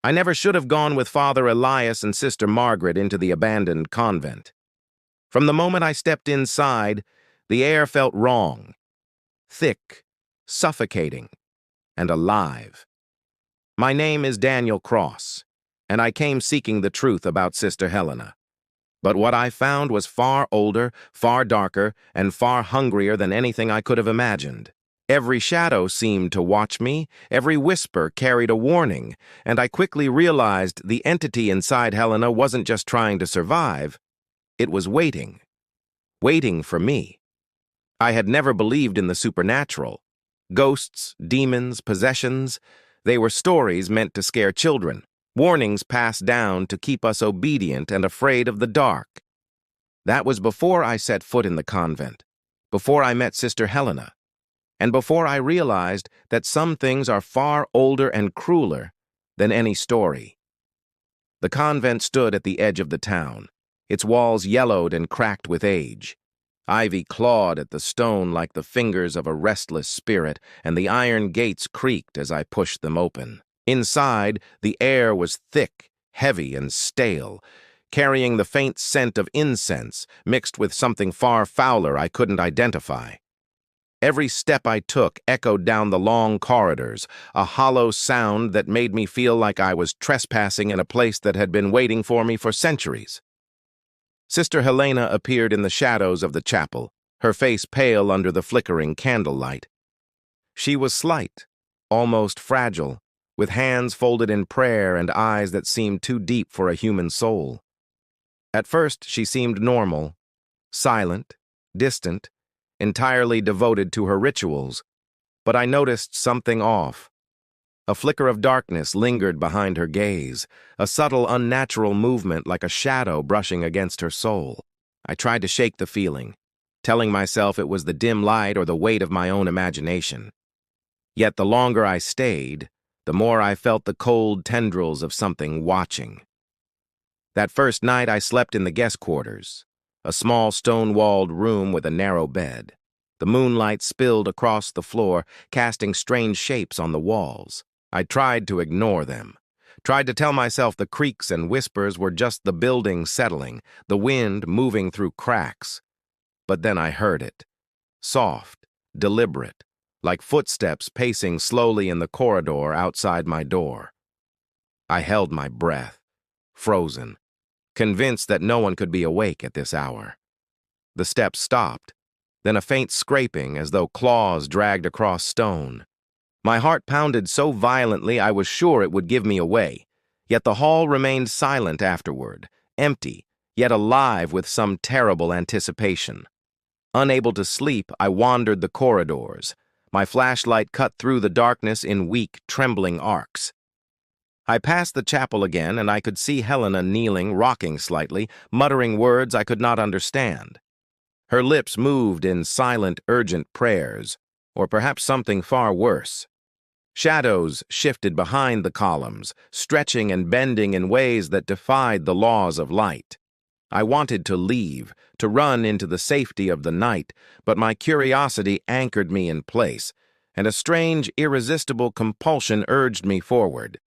I never should have gone with Father Elias and Sister Margaret into the abandoned convent. From the moment I stepped inside, the air felt wrong, thick, suffocating, and alive. My name is Daniel Cross, and I came seeking the truth about Sister Helena. But what I found was far older, far darker, and far hungrier than anything I could have imagined. Every shadow seemed to watch me, every whisper carried a warning, and I quickly realized the entity inside Helena wasn't just trying to survive, it was waiting. Waiting for me. I had never believed in the supernatural. Ghosts, demons, possessions, they were stories meant to scare children, warnings passed down to keep us obedient and afraid of the dark. That was before I set foot in the convent, before I met Sister Helena, and before I realized that some things are far older and crueler than any story. The convent stood at the edge of the town, its walls yellowed and cracked with age. Ivy clawed at the stone like the fingers of a restless spirit, and the iron gates creaked as I pushed them open. Inside, the air was thick, heavy, and stale, carrying the faint scent of incense mixed with something far fouler I couldn't identify. Every step I took echoed down the long corridors, a hollow sound that made me feel like I was trespassing in a place that had been waiting for me for centuries. Sister Helena appeared in the shadows of the chapel, her face pale under the flickering candlelight. She was slight, almost fragile, with hands folded in prayer and eyes that seemed too deep for a human soul. At first, she seemed normal, silent, distant, entirely devoted to her rituals, but I noticed something off. A flicker of darkness lingered behind her gaze, a subtle, unnatural movement like a shadow brushing against her soul. I tried to shake the feeling, telling myself it was the dim light or the weight of my own imagination. Yet the longer I stayed, the more I felt the cold tendrils of something watching. That first night I slept in the guest quarters, a small stone-walled room with a narrow bed. The moonlight spilled across the floor, casting strange shapes on the walls. I tried to ignore them, tried to tell myself the creaks and whispers were just the building settling, the wind moving through cracks. But then I heard it, soft, deliberate, like footsteps pacing slowly in the corridor outside my door. I held my breath, frozen, convinced that no one could be awake at this hour. The steps stopped, then a faint scraping as though claws dragged across stone. My heart pounded so violently I was sure it would give me away, yet the hall remained silent afterward, empty, yet alive with some terrible anticipation. Unable to sleep, I wandered the corridors. My flashlight cut through the darkness in weak, trembling arcs. I passed the chapel again, and I could see Helena kneeling, rocking slightly, muttering words I could not understand. Her lips moved in silent, urgent prayers, or perhaps something far worse. Shadows shifted behind the columns, stretching and bending in ways that defied the laws of light. I wanted to leave, to run into the safety of the night, but my curiosity anchored me in place, and a strange, irresistible compulsion urged me forward.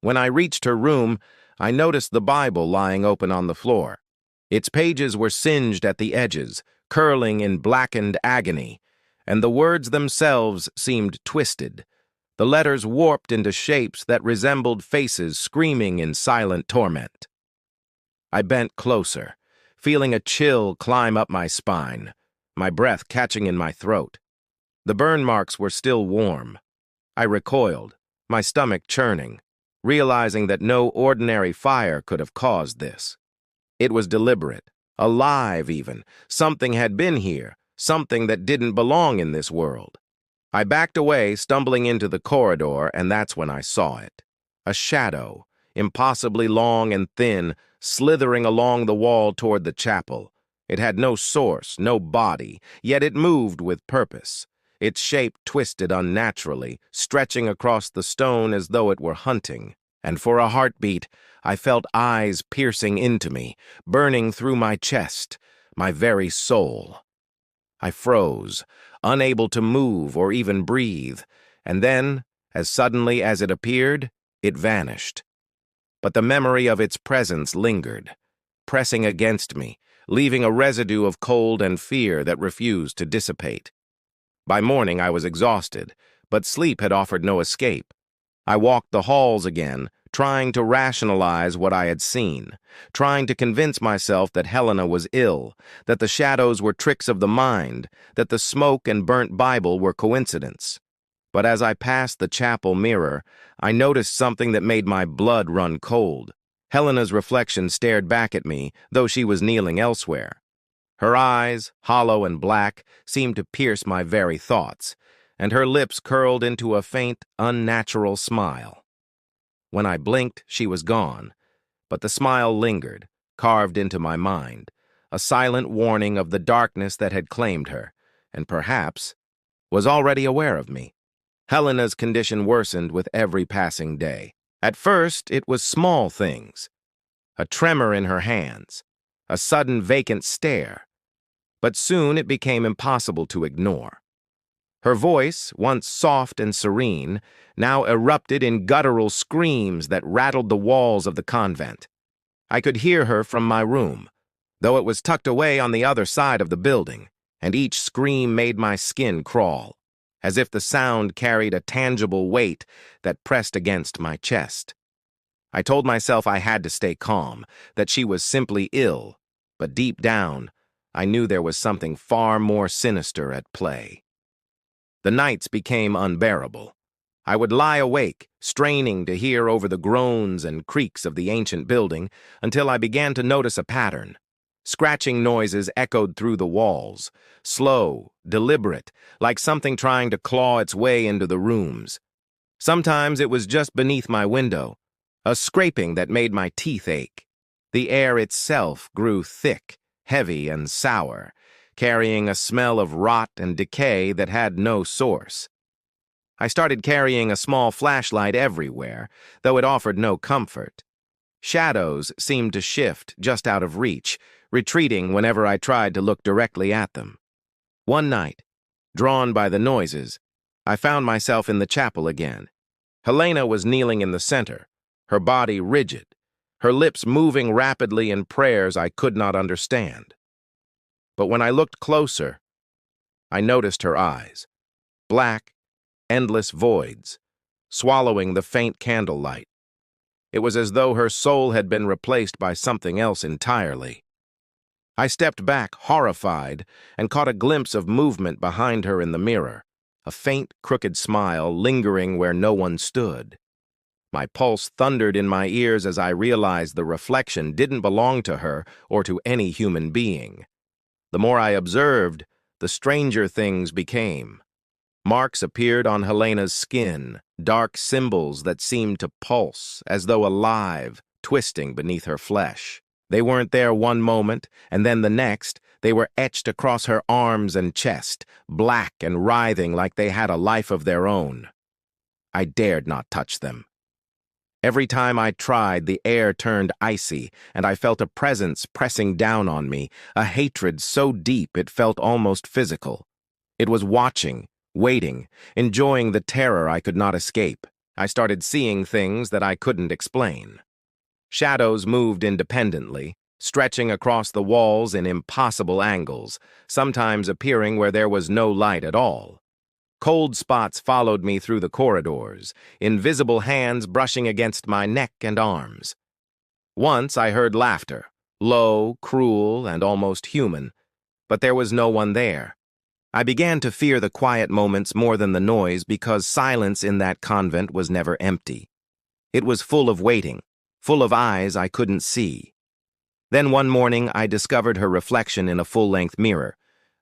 When I reached her room, I noticed the Bible lying open on the floor. Its pages were singed at the edges, curling in blackened agony, and the words themselves seemed twisted, the letters warped into shapes that resembled faces screaming in silent torment. I bent closer, feeling a chill climb up my spine, my breath catching in my throat. The burn marks were still warm. I recoiled, my stomach churning, realizing that no ordinary fire could have caused this. It was deliberate, alive even. Something had been here, something that didn't belong in this world. I backed away, stumbling into the corridor, and that's when I saw it. A shadow, impossibly long and thin, slithering along the wall toward the chapel. It had no source, no body, yet it moved with purpose. Its shape twisted unnaturally, stretching across the stone as though it were hunting. And for a heartbeat, I felt eyes piercing into me, burning through my chest, my very soul. I froze, unable to move or even breathe, and then, as suddenly as it appeared, it vanished. but the memory of its presence lingered, pressing against me, leaving a residue of cold and fear that refused to dissipate. By morning I was exhausted, but sleep had offered no escape. I walked the halls again, trying to rationalize what I had seen, trying to convince myself that Helena was ill, that the shadows were tricks of the mind, that the smoke and burnt Bible were coincidence. But as I passed the chapel mirror, I noticed something that made my blood run cold. Helena's reflection stared back at me, though she was kneeling elsewhere. Her eyes, hollow and black, seemed to pierce my very thoughts, and her lips curled into a faint, unnatural smile. When I blinked, she was gone, but the smile lingered, carved into my mind, a silent warning of the darkness that had claimed her, and perhaps was already aware of me. Helena's condition worsened with every passing day. At first, it was small things, a tremor in her hands, a sudden vacant stare, but soon it became impossible to ignore. Her voice, once soft and serene, now erupted in guttural screams that rattled the walls of the convent. I could hear her from my room, though it was tucked away on the other side of the building, and each scream made my skin crawl, as if the sound carried a tangible weight that pressed against my chest. I told myself I had to stay calm, that she was simply ill, but deep down, I knew there was something far more sinister at play. The nights became unbearable. I would lie awake, straining to hear over the groans and creaks of the ancient building, until I began to notice a pattern. Scratching noises echoed through the walls, slow, deliberate, like something trying to claw its way into the rooms. Sometimes it was just beneath my window, a scraping that made my teeth ache. The air itself grew thick, heavy, and sour, carrying a smell of rot and decay that had no source. I started carrying a small flashlight everywhere, though it offered no comfort. Shadows seemed to shift just out of reach, retreating whenever I tried to look directly at them. One night, drawn by the noises, I found myself in the chapel again. Helena was kneeling in the center, her body rigid, her lips moving rapidly in prayers I could not understand. But when I looked closer, I noticed her eyes, black, endless voids, swallowing the faint candlelight. It was as though her soul had been replaced by something else entirely. I stepped back, horrified, and caught a glimpse of movement behind her in the mirror, a faint, crooked smile lingering where no one stood. My pulse thundered in my ears as I realized the reflection didn't belong to her or to any human being. The more I observed, the stranger things became. Marks appeared on Helena's skin, dark symbols that seemed to pulse, as though alive, twisting beneath her flesh. They weren't there one moment, and then the next, they were etched across her arms and chest, black and writhing like they had a life of their own. I dared not touch them. Every time I tried, the air turned icy, and I felt a presence pressing down on me, a hatred so deep it felt almost physical. It was watching, waiting, enjoying the terror I could not escape. I started seeing things that I couldn't explain. Shadows moved independently, stretching across the walls in impossible angles, sometimes appearing where there was no light at all. Cold spots followed me through the corridors, invisible hands brushing against my neck and arms. Once I heard laughter, low, cruel, and almost human, but there was no one there. I began to fear the quiet moments more than the noise because silence in that convent was never empty. It was full of waiting, full of eyes I couldn't see. Then one morning I discovered her reflection in a full-length mirror,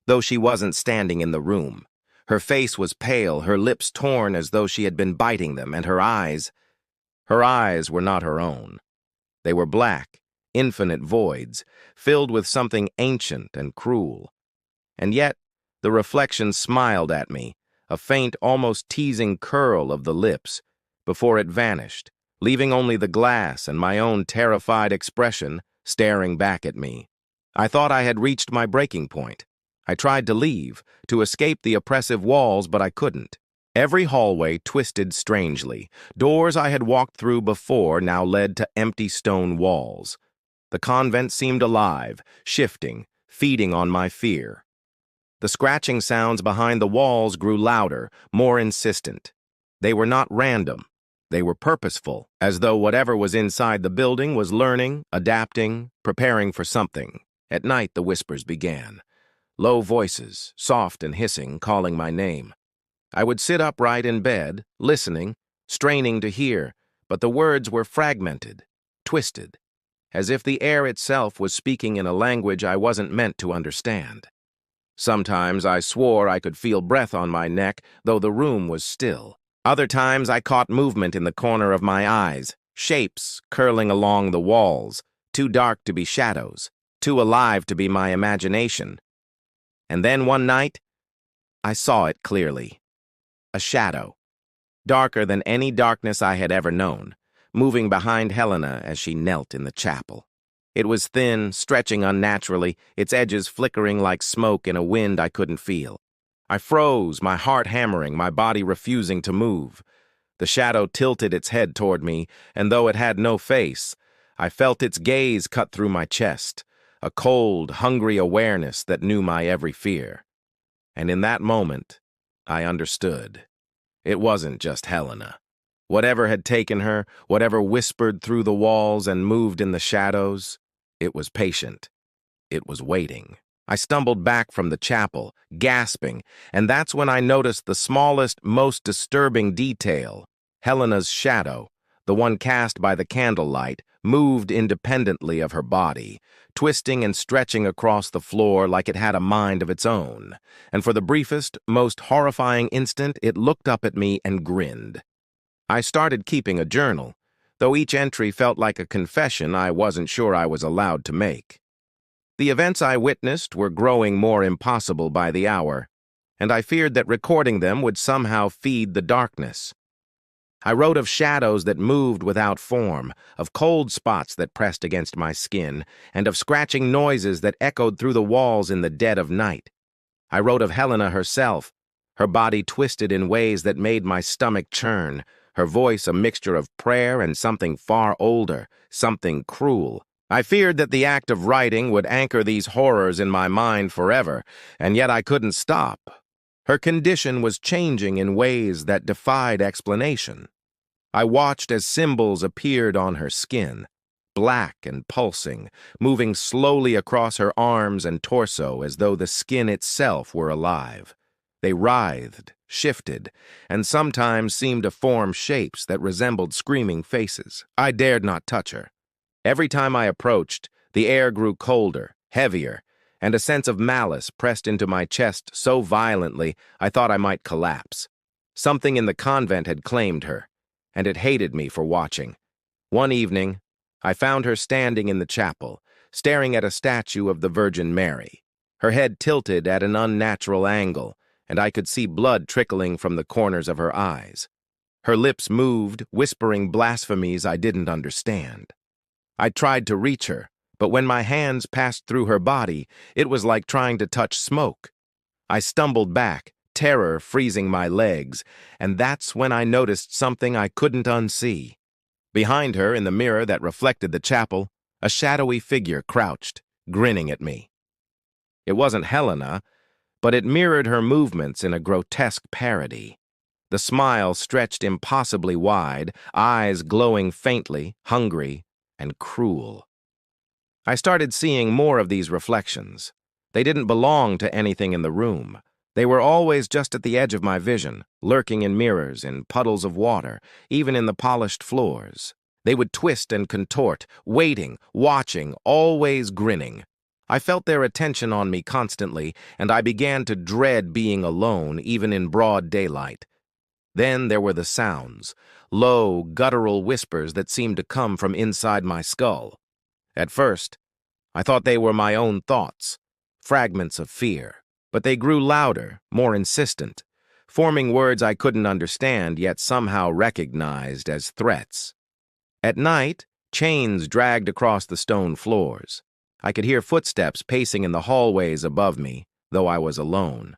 though she wasn't standing in the room. Her face was pale, her lips torn as though she had been biting them, and her eyes were not her own. They were black, infinite voids, filled with something ancient and cruel. And yet, the reflection smiled at me, a faint, almost teasing curl of the lips, before it vanished, leaving only the glass and my own terrified expression staring back at me. I thought I had reached my breaking point. I tried to leave, to escape the oppressive walls, but I couldn't. Every hallway twisted strangely. Doors I had walked through before now led to empty stone walls. The convent seemed alive, shifting, feeding on my fear. The scratching sounds behind the walls grew louder, more insistent. They were not random. They were purposeful, as though whatever was inside the building was learning, adapting, preparing for something. At night, the whispers began. Low voices, soft and hissing, calling my name. I would sit upright in bed, listening, straining to hear, but the words were fragmented, twisted, as if the air itself was speaking in a language I wasn't meant to understand. Sometimes I swore I could feel breath on my neck, though the room was still. Other times I caught movement in the corner of my eyes, shapes curling along the walls, too dark to be shadows, too alive to be my imagination. And then one night, I saw it clearly. A shadow, darker than any darkness I had ever known, moving behind Helena as she knelt in the chapel. It was thin, stretching unnaturally, its edges flickering like smoke in a wind I couldn't feel. I froze, my heart hammering, my body refusing to move. The shadow tilted its head toward me, and though it had no face, I felt its gaze cut through my chest, a cold, hungry awareness that knew my every fear. And in that moment, I understood. It wasn't just Helena. Whatever had taken her, whatever whispered through the walls and moved in the shadows, it was patient. It was waiting. I stumbled back from the chapel, gasping, and that's when I noticed the smallest, most disturbing detail. Helena's shadow, the one cast by the candlelight, moved independently of her body, twisting and stretching across the floor like it had a mind of its own. And for the briefest, most horrifying instant, it looked up at me and grinned. I started keeping a journal, though each entry felt like a confession I wasn't sure I was allowed to make. The events I witnessed were growing more impossible by the hour, and I feared that recording them would somehow feed the darkness. I wrote of shadows that moved without form, of cold spots that pressed against my skin, and of scratching noises that echoed through the walls in the dead of night. I wrote of Helena herself, her body twisted in ways that made my stomach churn, her voice a mixture of prayer and something far older, something cruel. I feared that the act of writing would anchor these horrors in my mind forever, and yet I couldn't stop. Her condition was changing in ways that defied explanation. I watched as symbols appeared on her skin, black and pulsing, moving slowly across her arms and torso as though the skin itself were alive. They writhed, shifted, and sometimes seemed to form shapes that resembled screaming faces. I dared not touch her. Every time I approached, the air grew colder, heavier, and a sense of malice pressed into my chest so violently I thought I might collapse. Something in the convent had claimed her, and it hated me for watching. One evening, I found her standing in the chapel, staring at a statue of the Virgin Mary, her head tilted at an unnatural angle, and I could see blood trickling from the corners of her eyes. Her lips moved, whispering blasphemies I didn't understand. I tried to reach her, but when my hands passed through her body, it was like trying to touch smoke. I stumbled back, terror freezing my legs, and that's when I noticed something I couldn't unsee. Behind her, in the mirror that reflected the chapel, a shadowy figure crouched, grinning at me. It wasn't Helena, but it mirrored her movements in a grotesque parody. The smile stretched impossibly wide, eyes glowing faintly, hungry, and cruel. I started seeing more of these reflections. They didn't belong to anything in the room. They were always just at the edge of my vision, lurking in mirrors, in puddles of water, even in the polished floors. They would twist and contort, waiting, watching, always grinning. I felt their attention on me constantly, and I began to dread being alone, even in broad daylight. Then there were the sounds, low, guttural whispers that seemed to come from inside my skull. At first, I thought they were my own thoughts, fragments of fear, but they grew louder, more insistent, forming words I couldn't understand yet somehow recognized as threats. At night, chains dragged across the stone floors. I could hear footsteps pacing in the hallways above me, though I was alone.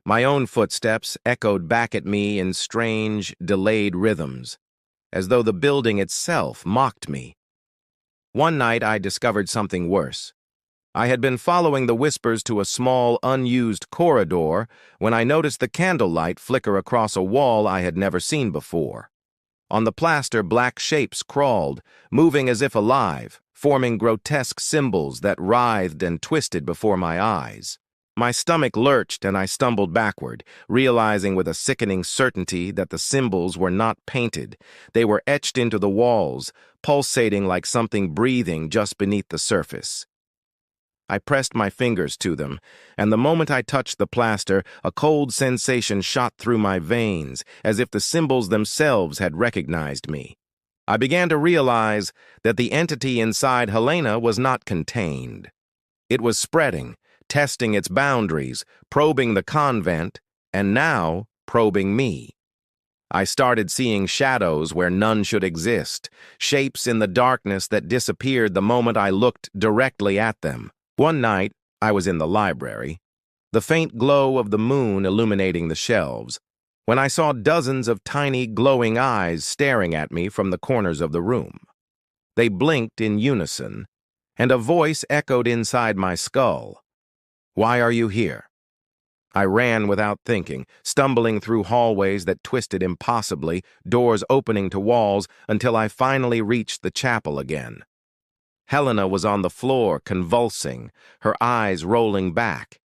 My own footsteps echoed back at me in strange, delayed rhythms, as though the building itself mocked me. One night I discovered something worse. I had been following the whispers to a small, unused corridor when I noticed the candlelight flicker across a wall I had never seen before. On the plaster, black shapes crawled, moving as if alive, forming grotesque symbols that writhed and twisted before my eyes. My stomach lurched and I stumbled backward, realizing with a sickening certainty that the symbols were not painted. They were etched into the walls, pulsating like something breathing just beneath the surface. I pressed my fingers to them, and the moment I touched the plaster, a cold sensation shot through my veins, as if the symbols themselves had recognized me. I began to realize that the entity inside Helena was not contained. It was spreading, testing its boundaries, probing the convent, and now probing me. I started seeing shadows where none should exist, shapes in the darkness that disappeared the moment I looked directly at them. One night, I was in the library, the faint glow of the moon illuminating the shelves, when I saw dozens of tiny glowing eyes staring at me from the corners of the room. They blinked in unison, and a voice echoed inside my skull. "Why are you here?" I ran without thinking, stumbling through hallways that twisted impossibly, doors opening to walls, until I finally reached the chapel again. Helena was on the floor, convulsing, her eyes rolling back.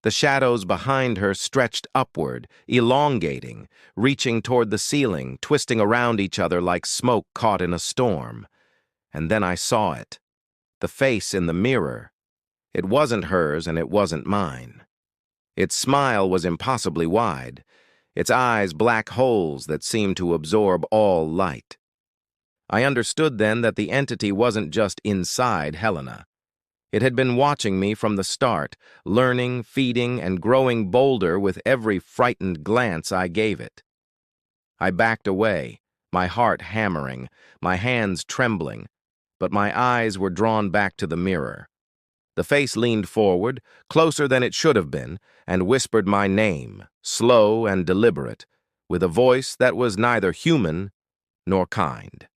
The shadows behind her stretched upward, elongating, reaching toward the ceiling, twisting around each other like smoke caught in a storm. And then I saw it. The face in the mirror. It wasn't hers and it wasn't mine. Its smile was impossibly wide, its eyes black holes that seemed to absorb all light. I understood then that the entity wasn't just inside Helena. It had been watching me from the start, learning, feeding, and growing bolder with every frightened glance I gave it. I backed away, my heart hammering, my hands trembling, but my eyes were drawn back to the mirror. The face leaned forward, closer than it should have been, and whispered my name, slow and deliberate, with a voice that was neither human nor kind.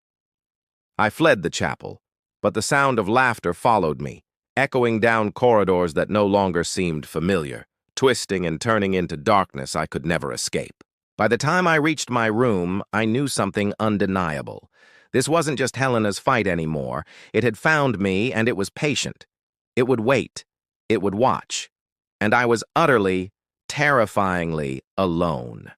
I fled the chapel, but the sound of laughter followed me, echoing down corridors that no longer seemed familiar, twisting and turning into darkness I could never escape. By the time I reached my room, I knew something undeniable. This wasn't just Helena's fight anymore. It had found me, and it was patient. It would wait. It would watch. And I was utterly, terrifyingly alone.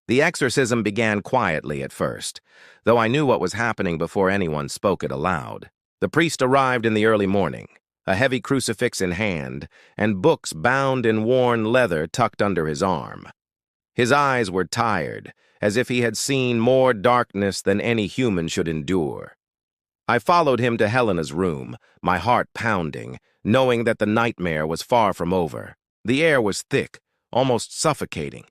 The exorcism began quietly at first, though I knew what was happening before anyone spoke it aloud. The priest arrived in the early morning, a heavy crucifix in hand, and books bound in worn leather tucked under his arm. His eyes were tired, as if he had seen more darkness than any human should endure. I followed him to Helena's room, my heart pounding, knowing that the nightmare was far from over. The air was thick, almost suffocating,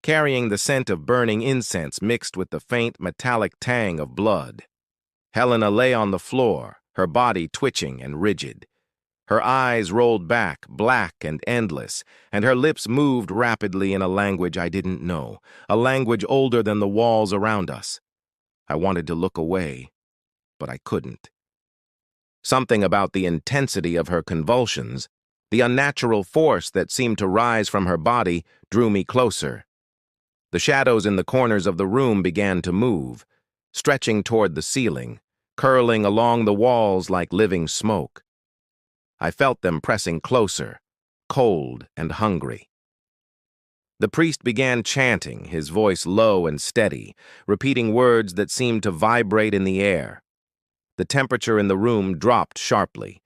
carrying the scent of burning incense mixed with the faint metallic tang of blood. Helena lay on the floor, her body twitching and rigid. Her eyes rolled back, black and endless, and her lips moved rapidly in a language I didn't know, a language older than the walls around us. I wanted to look away, but I couldn't. Something about the intensity of her convulsions, the unnatural force that seemed to rise from her body, drew me closer. The shadows in the corners of the room began to move, stretching toward the ceiling, curling along the walls like living smoke. I felt them pressing closer, cold and hungry. The priest began chanting, his voice low and steady, repeating words that seemed to vibrate in the air. The temperature in the room dropped sharply,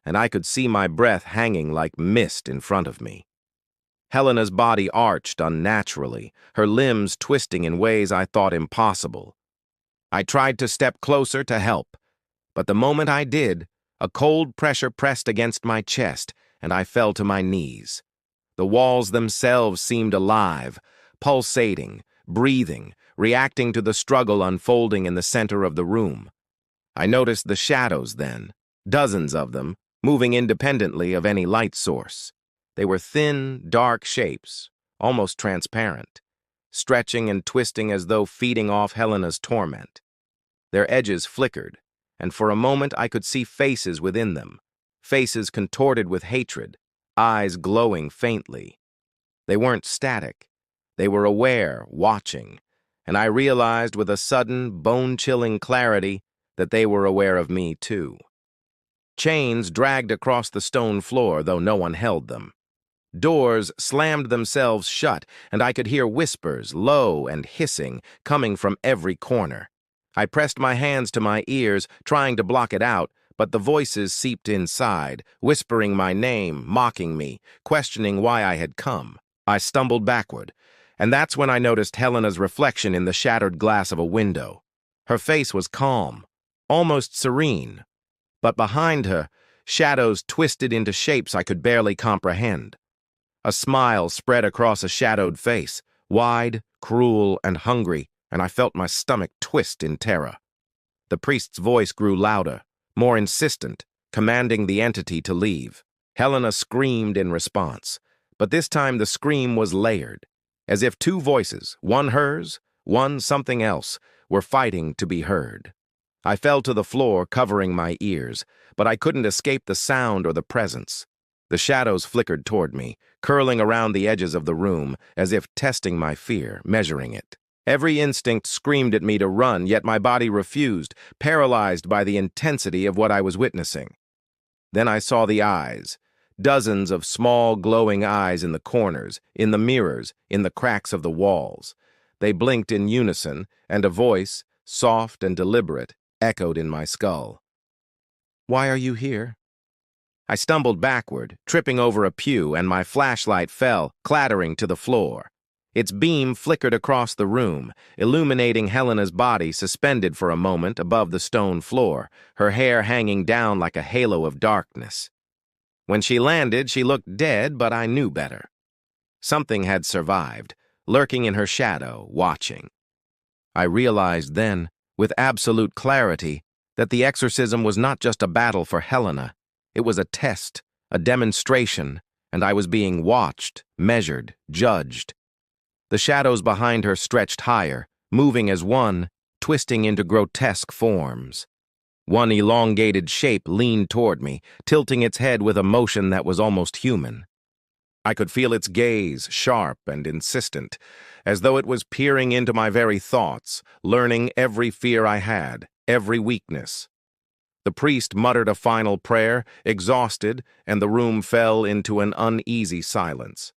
and I could see my breath hanging like mist in front of me. Helena's body arched unnaturally, her limbs twisting in ways I thought impossible. I tried to step closer to help, but the moment I did, a cold pressure pressed against my chest, and I fell to my knees. The walls themselves seemed alive, pulsating, breathing, reacting to the struggle unfolding in the center of the room. I noticed the shadows then, dozens of them, moving independently of any light source. They were thin, dark shapes, almost transparent, stretching and twisting as though feeding off Helena's torment. Their edges flickered, and for a moment I could see faces within them, faces contorted with hatred, eyes glowing faintly. They weren't static. They were aware, watching, and I realized with a sudden, bone-chilling clarity that they were aware of me too. Chains dragged across the stone floor, though no one held them. Doors slammed themselves shut, and I could hear whispers, low and hissing, coming from every corner. I pressed my hands to my ears, trying to block it out, but the voices seeped inside, whispering my name, mocking me, questioning why I had come. I stumbled backward, and that's when I noticed Helena's reflection in the shattered glass of a window. Her face was calm, almost serene, but behind her, shadows twisted into shapes I could barely comprehend. A smile spread across a shadowed face, wide, cruel, and hungry, and I felt my stomach twist in terror. The priest's voice grew louder, more insistent, commanding the entity to leave. Helena screamed in response, but this time the scream was layered, as if two voices, one hers, one something else, were fighting to be heard. I fell to the floor, covering my ears, but I couldn't escape the sound or the presence. The shadows flickered toward me, curling around the edges of the room, as if testing my fear, measuring it. Every instinct screamed at me to run, yet my body refused, paralyzed by the intensity of what I was witnessing. Then I saw the eyes, dozens of small, glowing eyes in the corners, in the mirrors, in the cracks of the walls. They blinked in unison, and a voice, soft and deliberate, echoed in my skull. "Why are you here?" I stumbled backward, tripping over a pew, and my flashlight fell, clattering to the floor. Its beam flickered across the room, illuminating Helena's body suspended for a moment above the stone floor, her hair hanging down like a halo of darkness. When she landed, she looked dead, but I knew better. Something had survived, lurking in her shadow, watching. I realized then, with absolute clarity, that the exorcism was not just a battle for Helena. It was a test, a demonstration, and I was being watched, measured, judged. The shadows behind her stretched higher, moving as one, twisting into grotesque forms. One elongated shape leaned toward me, tilting its head with a motion that was almost human. I could feel its gaze, sharp and insistent, as though it was peering into my very thoughts, learning every fear I had, every weakness. The priest muttered a final prayer, exhausted, and the room fell into an uneasy silence.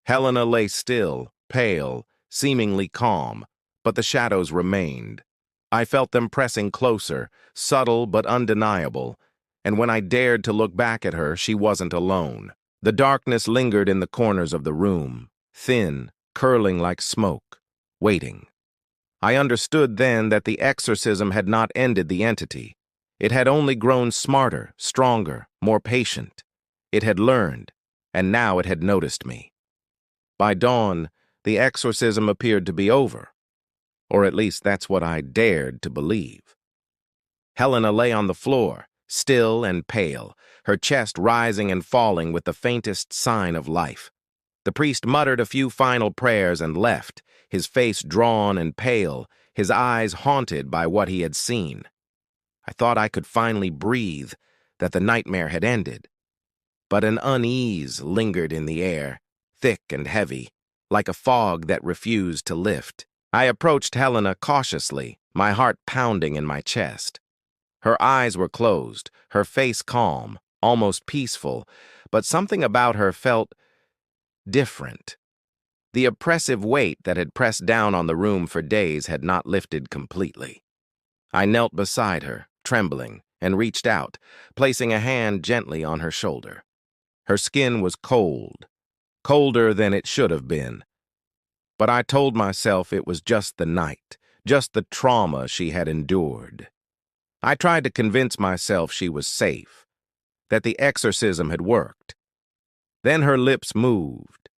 Helena lay still, pale, seemingly calm, but the shadows remained. I felt them pressing closer, subtle but undeniable, and when I dared to look back at her, she wasn't alone. The darkness lingered in the corners of the room, thin, curling like smoke, waiting. I understood then that the exorcism had not ended the entity. It had only grown smarter, stronger, more patient. It had learned, and now it had noticed me. By dawn, the exorcism appeared to be over, or at least that's what I dared to believe. Helena lay on the floor, still and pale, her chest rising and falling with the faintest sign of life. The priest muttered a few final prayers and left, his face drawn and pale, his eyes haunted by what he had seen. I thought I could finally breathe, that the nightmare had ended. But an unease lingered in the air, thick and heavy, like a fog that refused to lift. I approached Helena cautiously, my heart pounding in my chest. Her eyes were closed, her face calm, almost peaceful, but something about her felt different. The oppressive weight that had pressed down on the room for days had not lifted completely. I knelt beside her, trembling, and reached out, placing a hand gently on her shoulder. Her skin was cold, colder than it should have been. But I told myself it was just the night, just the trauma she had endured. I tried to convince myself she was safe, that the exorcism had worked. Then her lips moved,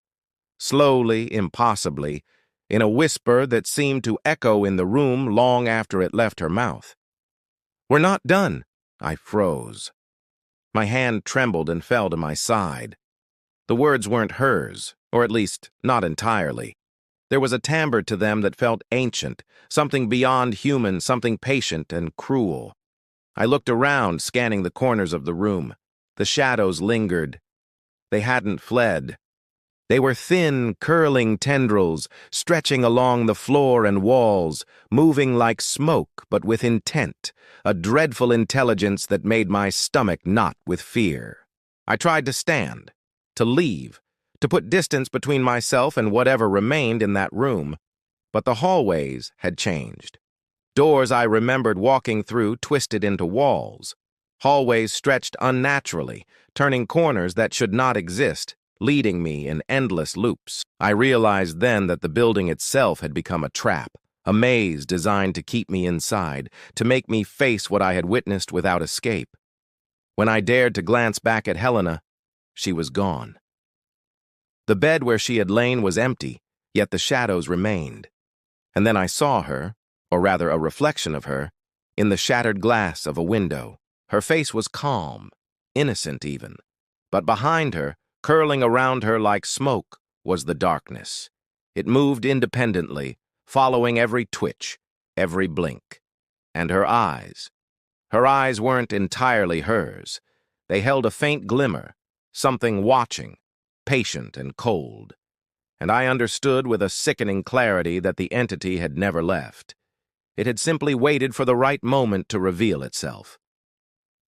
slowly, impossibly, in a whisper that seemed to echo in the room long after it left her mouth. "We're not done." I froze. My hand trembled and fell to my side. The words weren't hers, or at least not entirely. There was a timbre to them that felt ancient, something beyond human, something patient and cruel. I looked around, scanning the corners of the room. The shadows lingered. They hadn't fled. They were thin, curling tendrils, stretching along the floor and walls, moving like smoke, but with intent, a dreadful intelligence that made my stomach knot with fear. I tried to stand, to leave, to put distance between myself and whatever remained in that room, but the hallways had changed. Doors I remembered walking through twisted into walls. Hallways stretched unnaturally, turning corners that should not exist, leading me in endless loops. I realized then that the building itself had become a trap, a maze designed to keep me inside, to make me face what I had witnessed without escape. When I dared to glance back at Helena, she was gone. The bed where she had lain was empty, yet the shadows remained. And then I saw her, or rather a reflection of her, in the shattered glass of a window. Her face was calm, innocent even, but behind her, curling around her like smoke, was the darkness. It moved independently, following every twitch, every blink. And her eyes weren't entirely hers. They held a faint glimmer, something watching, patient and cold. And I understood with a sickening clarity that the entity had never left. It had simply waited for the right moment to reveal itself.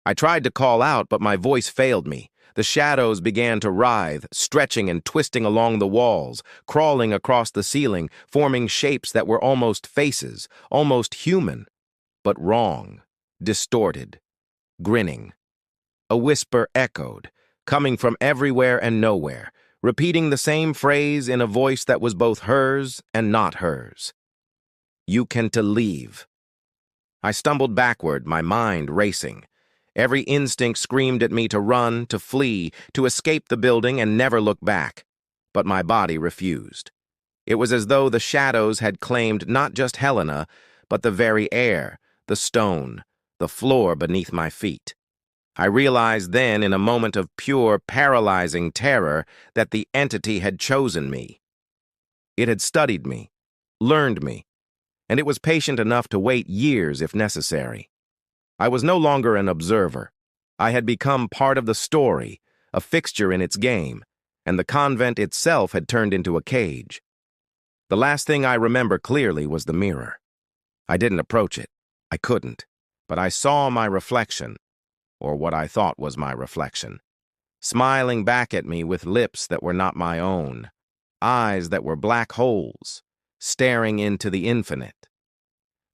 I tried to call out, but my voice failed me. The shadows began to writhe, stretching and twisting along the walls, crawling across the ceiling, forming shapes that were almost faces, almost human, but wrong, distorted, grinning. A whisper echoed, coming from everywhere and nowhere, repeating the same phrase in a voice that was both hers and not hers. "You can to leave." I stumbled backward, my mind racing. Every instinct screamed at me to run, to flee, to escape the building and never look back. But my body refused. It was as though the shadows had claimed not just Helena, but the very air, the stone, the floor beneath my feet. I realized then, in a moment of pure, paralyzing terror, that the entity had chosen me. It had studied me, learned me, and it was patient enough to wait years if necessary. I was no longer an observer. I had become part of the story, a fixture in its game, and the convent itself had turned into a cage. The last thing I remember clearly was the mirror. I didn't approach it. I couldn't. But I saw my reflection, or what I thought was my reflection, smiling back at me with lips that were not my own, eyes that were black holes, staring into the infinite.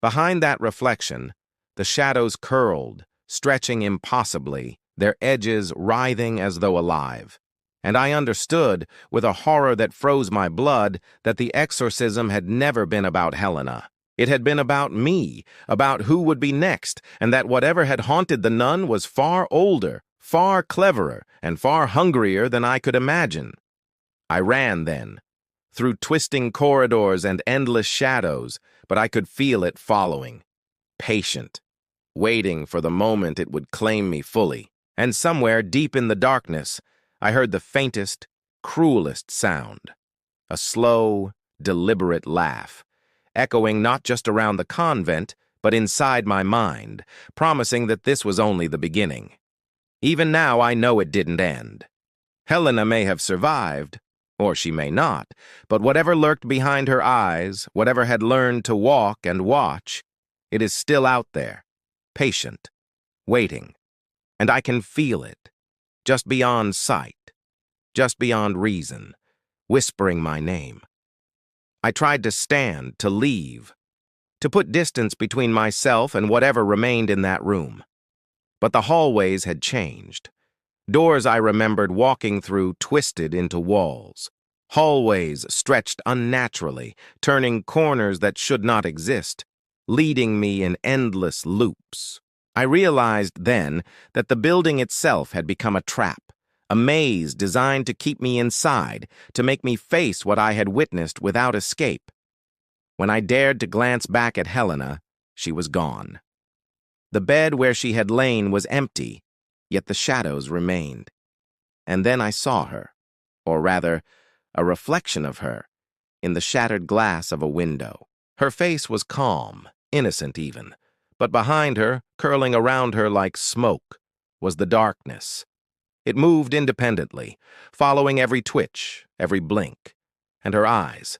Behind that reflection, the shadows curled, stretching impossibly, their edges writhing as though alive. And I understood, with a horror that froze my blood, that the exorcism had never been about Helena. It had been about me, about who would be next, and that whatever had haunted the nun was far older, far cleverer, and far hungrier than I could imagine. I ran then, through twisting corridors and endless shadows, but I could feel it following, patient, waiting for the moment it would claim me fully. And somewhere deep in the darkness, I heard the faintest, cruelest sound, a slow, deliberate laugh, echoing not just around the convent, but inside my mind, promising that this was only the beginning. Even now I know it didn't end. Helena may have survived, or she may not, but whatever lurked behind her eyes, whatever had learned to walk and watch, it is still out there, patient, waiting, and I can feel it, just beyond sight, just beyond reason, whispering my name. I tried to stand, to leave, to put distance between myself and whatever remained in that room. But the hallways had changed. Doors I remembered walking through twisted into walls. Hallways stretched unnaturally, turning corners that should not exist, leading me in endless loops. I realized then that the building itself had become a trap, a maze designed to keep me inside, to make me face what I had witnessed without escape. When I dared to glance back at Helena, she was gone. The bed where she had lain was empty, yet the shadows remained. And then I saw her, or rather, a reflection of her, in the shattered glass of a window. Her face was calm, innocent even, but behind her, curling around her like smoke, was the darkness. It moved independently, following every twitch, every blink. And her eyes.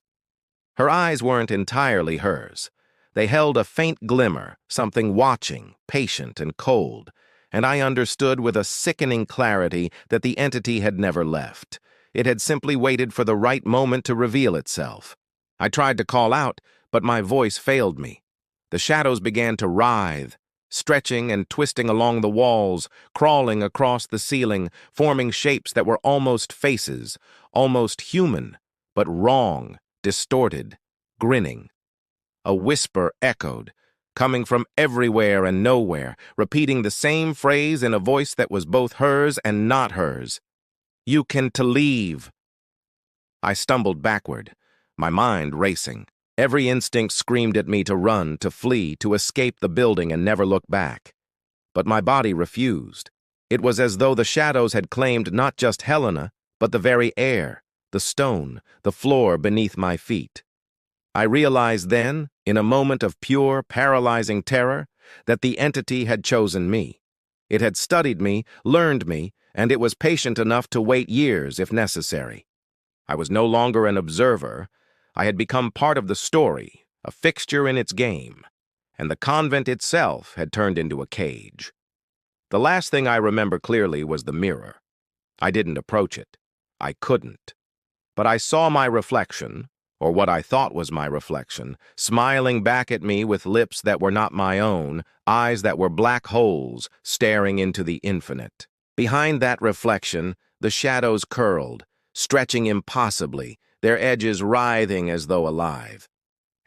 Her eyes weren't entirely hers. They held a faint glimmer, something watching, patient and cold, and I understood with a sickening clarity that the entity had never left. It had simply waited for the right moment to reveal itself. I tried to call out, but my voice failed me. The shadows began to writhe, stretching and twisting along the walls, crawling across the ceiling, forming shapes that were almost faces, almost human, but wrong, distorted, grinning. A whisper echoed, coming from everywhere and nowhere, repeating the same phrase in a voice that was both hers and not hers. "You can to leave." I stumbled backward, my mind racing. Every instinct screamed at me to run, to flee, to escape the building and never look back. But my body refused. It was as though the shadows had claimed not just Helena, but the very air, the stone, the floor beneath my feet. I realized then, in a moment of pure, paralyzing terror, that the entity had chosen me. It had studied me, learned me, and it was patient enough to wait years if necessary. I was no longer an observer. I had become part of the story, a fixture in its game, and the convent itself had turned into a cage. The last thing I remember clearly was the mirror. I didn't approach it. I couldn't. But I saw my reflection, or what I thought was my reflection, smiling back at me with lips that were not my own, eyes that were black holes staring into the infinite. Behind that reflection, the shadows curled, stretching impossibly, their edges writhing as though alive.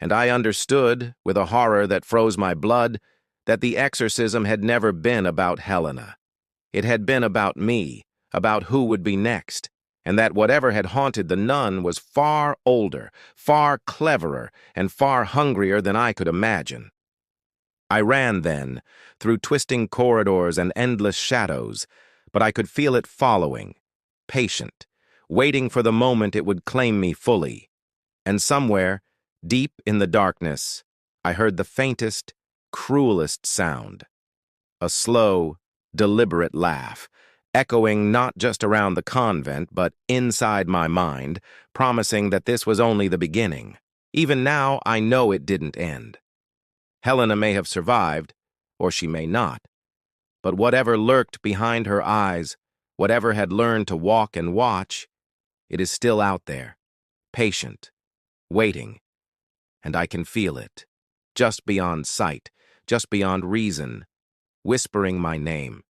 And I understood, with a horror that froze my blood, that the exorcism had never been about Helena. It had been about me, about who would be next, and that whatever had haunted the nun was far older, far cleverer, and far hungrier than I could imagine. I ran then, through twisting corridors and endless shadows, but I could feel it following, patient, waiting for the moment it would claim me fully. And somewhere, deep in the darkness, I heard the faintest, cruelest sound. A slow, deliberate laugh, echoing not just around the convent, but inside my mind, promising that this was only the beginning. Even now, I know it didn't end. Helena may have survived, or she may not. But whatever lurked behind her eyes, whatever had learned to walk and watch, it is still out there, patient, waiting, and I can feel it, just beyond sight, just beyond reason, whispering my name.